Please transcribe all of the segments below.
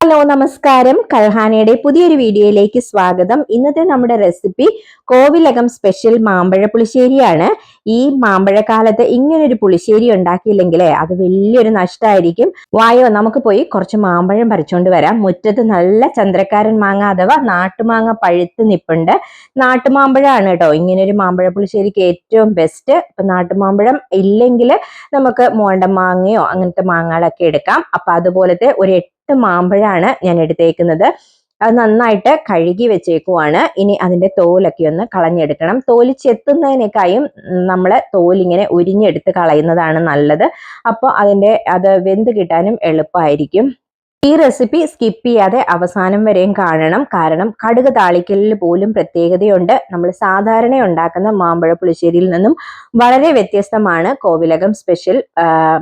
Hello നമസ്കാരം. കൽഹാനയുടെ പുതിയൊരു വീഡിയോയിലേക്ക് സ്വാഗതം. ഇന്നത്തെ നമ്മുടെ റെസിപ്പി കോവിലകം സ്പെഷ്യൽ മാമ്പഴ പുളിശ്ശേരിയാണ്. ഈ മാമ്പഴക്കാലത്ത് ഇങ്ങനൊരു പുളിശ്ശേരി ഉണ്ടാക്കിയില്ലെങ്കിലേ അത് വലിയൊരു നഷ്ടമായിരിക്കും. വായോ, നമുക്ക് പോയി കുറച്ച് മാമ്പഴം പറിച്ചുകൊണ്ട് വരാം. മുറ്റത്ത് നല്ല ചന്ദ്രക്കാരൻ മാങ്ങ അഥവാ നാട്ടുമാങ്ങ പഴുത്ത് നിപ്പുണ്ട്. നാട്ടുമാമ്പഴമാണ് കേട്ടോ ഇങ്ങനൊരു മാമ്പഴ പുളിശ്ശേരിക്ക് ഏറ്റവും ബെസ്റ്റ്. ഇപ്പൊ നാട്ടുമാമ്പഴം ഇല്ലെങ്കിൽ നമുക്ക് മോണ്ടൻ മാങ്ങയോ അങ്ങനത്തെ മാങ്ങകളൊക്കെ എടുക്കാം. അപ്പൊ അതുപോലത്തെ ഒരു മാമ്പഴമാണ് ഞാൻ എടുത്തേക്കുന്നത്. അത് നന്നായിട്ട് കഴുകി വെച്ചേക്കുവാണ്. ഇനി അതിന്റെ തോലൊക്കെ ഒന്ന് കളഞ്ഞെടുക്കണം. തോല് ചെത്തുന്നതിനേക്കായും നമ്മൾ തോലിങ്ങനെ ഉരിഞ്ഞെടുത്ത് കളയുന്നതാണ് നല്ലത്. അപ്പോൾ അത് വെന്ത് കിട്ടാനും എളുപ്പമായിരിക്കും. ഈ റെസിപ്പി സ്കിപ്പ് ചെയ്യാതെ അവസാനം വരെയും കാണണം. കാരണം കടുക് താളിക്കലിൽ പോലും പ്രത്യേകതയുണ്ട്. നമ്മൾ സാധാരണ ഉണ്ടാക്കുന്ന മാമ്പഴ പുളിശ്ശേരിയിൽ നിന്നും വളരെ വ്യത്യസ്തമാണ് കോവിലകം സ്പെഷ്യൽ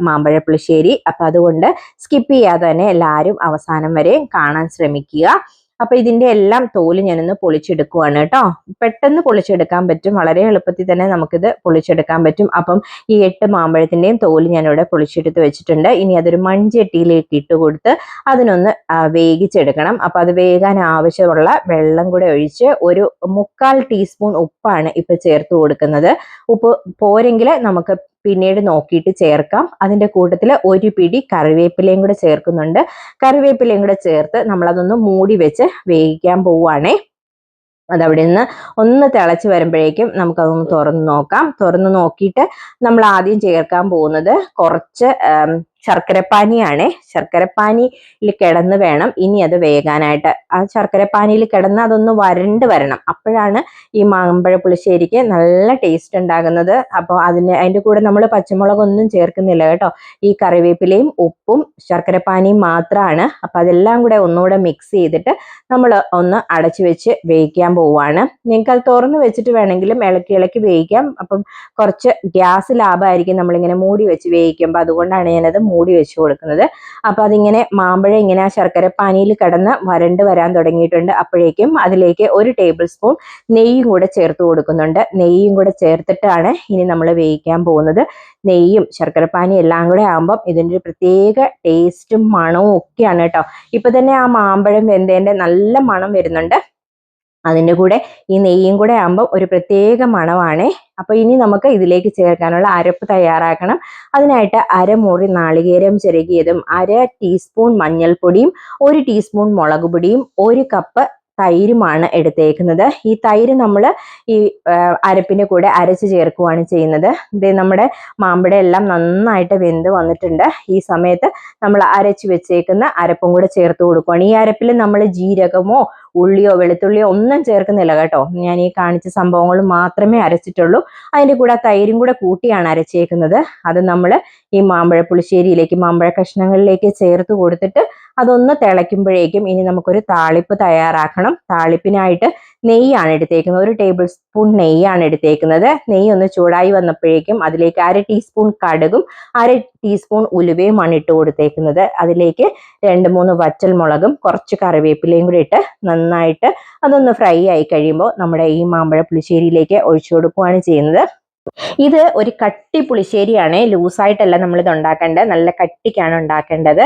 മാമ്പഴ പുളിശ്ശേരി. അപ്പൊ അതുകൊണ്ട് സ്കിപ്പ് ചെയ്യാതെ തന്നെ എല്ലാവരും അവസാനം വരെ കാണാൻ ശ്രമിക്കുക. അപ്പൊ ഇതിന്റെ എല്ലാം തോല് ഞാനൊന്ന് പൊളിച്ചെടുക്കുവാണ് കേട്ടോ. പെട്ടെന്ന് പൊളിച്ചെടുക്കാൻ പറ്റും, വളരെ എളുപ്പത്തിൽ തന്നെ നമുക്കിത് പൊളിച്ചെടുക്കാൻ പറ്റും. അപ്പം ഈ 8 മാമ്പഴത്തിന്റെയും തോല് ഞാനിവിടെ പൊളിച്ചെടുത്ത് വെച്ചിട്ടുണ്ട്. ഇനി അതൊരു മൺചട്ടിയിലേക്ക് ഇട്ട് കൊടുത്ത് അതിനൊന്ന് വേവിച്ചെടുക്കണം. അപ്പൊ അത് വേകാൻ ആവശ്യമുള്ള വെള്ളം കൂടെ ഒഴിച്ച് ഒരു 1/4 ടീസ്പൂൺ ഉപ്പാണ് ഇപ്പൊ ചേർത്ത് കൊടുക്കുന്നത്. ഉപ്പ് പോരെങ്കിൽ നമുക്ക് പിന്നീട് നോക്കിയിട്ട് ചേർക്കാം. അതിന്റെ കൂട്ടത്തിൽ ഒരു പിടി കറിവേപ്പിലയും കൂടെ ചേർക്കുന്നുണ്ട്. കറിവേപ്പിലയും കൂടെ ചേർത്ത് നമ്മളതൊന്ന് മൂടി വെച്ച് വേവിക്കാൻ പോവുകയാണേ. അതവിടെ നിന്ന് ഒന്ന് തിളച്ച് വരുമ്പോഴേക്കും നമുക്കതൊന്ന് തുറന്ന് നോക്കാം. തുറന്ന് നോക്കിയിട്ട് നമ്മൾ ആദ്യം ചേർക്കാൻ പോകുന്നത് കുറച്ച് ശർക്കരപ്പാനിയാണ്. ശർക്കരപ്പാനിയിൽ കിടന്ന് വേണം ഇനി അത് വേകാനായിട്ട്. ആ ശർക്കരപ്പാനിയിൽ കിടന്ന് അതൊന്ന് വരണ്ട് വരണം. അപ്പോഴാണ് ഈ മാമ്പഴ പുളിശ്ശേരിക്ക് നല്ല ടേസ്റ്റ് ഉണ്ടാകുന്നത്. അപ്പോൾ അതിൻ്റെ കൂടെ നമ്മൾ പച്ചമുളകൊന്നും ചേർക്കുന്നില്ല കേട്ടോ. ഈ കറിവേപ്പിലയും ഉപ്പും ശർക്കരപ്പാനിയും മാത്രമാണ്. അപ്പം അതെല്ലാം കൂടെ ഒന്നുകൂടെ മിക്സ് ചെയ്തിട്ട് നമ്മൾ ഒന്ന് അടച്ചു വെച്ച് വേവിക്കാൻ പോവുകയാണ്. നിങ്ങൾക്ക് അത് തുറന്ന് വെച്ചിട്ട് വേണമെങ്കിലും ഇളക്കി ഇളക്കി വേവിക്കാം. അപ്പം കുറച്ച് ഗ്യാസ് ലാഭമായിരിക്കും നമ്മളിങ്ങനെ മൂടി വെച്ച് വേവിക്കുമ്പോൾ. അതുകൊണ്ടാണ് ഞാനത് മൂടി വെച്ച് കൊടുക്കുന്നത്. അപ്പൊ അതിങ്ങനെ മാമ്പഴം ഇങ്ങനെ ആ ശർക്കരപ്പാനിയിൽ കിടന്ന് വരണ്ട് വരാൻ തുടങ്ങിയിട്ടുണ്ട്. അപ്പോഴേക്കും അതിലേക്ക് 1 ടേബിൾ സ്പൂൺ നെയ്യും കൂടെ ചേർത്ത് കൊടുക്കുന്നുണ്ട്. നെയ്യും കൂടെ ചേർത്തിട്ടാണ് ഇനി നമ്മൾ വേവിക്കാൻ പോകുന്നത്. നെയ്യും ശർക്കരപ്പാനിയും എല്ലാം കൂടെ ആകുമ്പം ഇതിൻ്റെ ഒരു പ്രത്യേക ടേസ്റ്റും മണവും ഒക്കെയാണ് കേട്ടോ. ഇപ്പൊ തന്നെ ആ മാമ്പഴം വെന്തേന്റെ നല്ല മണം വരുന്നുണ്ട്. അതിൻ്റെ കൂടെ ഈ നെയ്യും കൂടെ ആകുമ്പോൾ ഒരു പ്രത്യേക മണമാണ്. അപ്പൊ ഇനി നമുക്ക് ഇതിലേക്ക് ചേർക്കാനുള്ള അരപ്പ് തയ്യാറാക്കണം. അതിനായിട്ട് അരമുറി നാളികേരം ചിരകിയതും 1/2 ടീസ്പൂൺ മഞ്ഞൾപ്പൊടിയും 1 ടീസ്പൂൺ മുളക് പൊടിയും 1 കപ്പ് തൈരുമാണ് എടുത്തേക്കുന്നത്. ഈ തൈര് നമ്മൾ ഈ അരപ്പിന്റെ കൂടെ അരച്ച് ചേർക്കുകയാണ് ചെയ്യുന്നത്. ഇത് നമ്മുടെ മാമ്പഴം എല്ലാം നന്നായിട്ട് വെന്ത് വന്നിട്ടുണ്ട്. ഈ സമയത്ത് നമ്മൾ അരച്ച് വെച്ചേക്കുന്ന അരപ്പും കൂടെ ചേർത്ത് കൊടുക്കുകയാണ്. ഈ അരപ്പിൽ നമ്മൾ ജീരകമോ ഉള്ളിയോ വെളുത്തുള്ളിയോ ഒന്നും ചേർക്കുന്നില്ല കേട്ടോ. ഞാൻ ഈ കാണിച്ച സംഭവങ്ങൾ മാത്രമേ അരച്ചിട്ടുള്ളൂ. അതിൻ്റെ കൂടെ തൈരും കൂടെ കൂട്ടിയാണ് അരച്ചേക്കുന്നത്. അത് നമ്മൾ ഈ മാമ്പഴ പുളിശ്ശേരിയിലേക്ക് മാമ്പഴ കഷ്ണങ്ങളിലേക്ക് ചേർത്ത് കൊടുത്തിട്ട് അതൊന്ന് തിളയ്ക്കുമ്പോഴേക്കും ഇനി നമുക്കൊരു താളിപ്പ് തയ്യാറാക്കണം. താളിപ്പിനായിട്ട് നെയ്യാണ് എടുത്തേക്കുന്നത്. 1 ടേബിൾ സ്പൂൺ നെയ്യാണ് എടുത്തേക്കുന്നത്. നെയ്യ് ഒന്ന് ചൂടായി വന്നപ്പോഴേക്കും അതിലേക്ക് 1/2 ടീസ്പൂൺ കടുകും 1/2 ടീസ്പൂൺ ഉലുവയുമാണ് ഇട്ട് കൊടുത്തേക്കുന്നത്. അതിലേക്ക് 2-3 വറ്റൽ മുളകും കുറച്ച് കറിവേപ്പിലയും കൂടി ഇട്ട് നന്നായിട്ട് അതൊന്ന് ഫ്രൈ ആയി കഴിയുമ്പോൾ നമ്മുടെ ഈ മാമ്പഴ പുളിശ്ശേരിയിലേക്ക് ഒഴിച്ചു കൊടുക്കുകയാണ് ചെയ്യുന്നത്. ഇത് ഒരു കട്ടി പുളിശ്ശേരിയാണ്. ലൂസായിട്ടല്ല നമ്മളിത് ഉണ്ടാക്കേണ്ടത്, നല്ല കട്ടിക്കാണ് ഉണ്ടാക്കേണ്ടത്.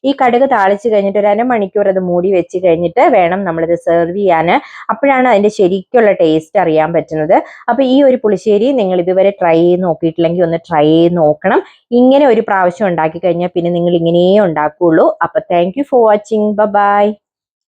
ഈ കടുക് താളിച്ച് കഴിഞ്ഞിട്ട് ഒരു 1/2 മണിക്കൂർ അത് മൂടി വെച്ച് കഴിഞ്ഞിട്ട് വേണം നമ്മളിത് സെർവ് ചെയ്യാൻ. അപ്പോഴാണ് അതിന്റെ ശരിക്കുള്ള ടേസ്റ്റ് അറിയാൻ പറ്റുന്നത്. അപ്പൊ ഈ ഒരു പുളിശ്ശേരി നിങ്ങൾ ഇതുവരെ ട്രൈ ചെയ്ത് നോക്കിയിട്ടില്ലെങ്കിൽ ഒന്ന് ട്രൈ ചെയ്ത് നോക്കണം. ഇങ്ങനെ ഒരു പ്രാവശ്യം ഉണ്ടാക്കി കഴിഞ്ഞാൽ പിന്നെ നിങ്ങൾ ഇങ്ങനെയേ ഉണ്ടാക്കുകയുള്ളൂ. അപ്പൊ thank you for watching. By.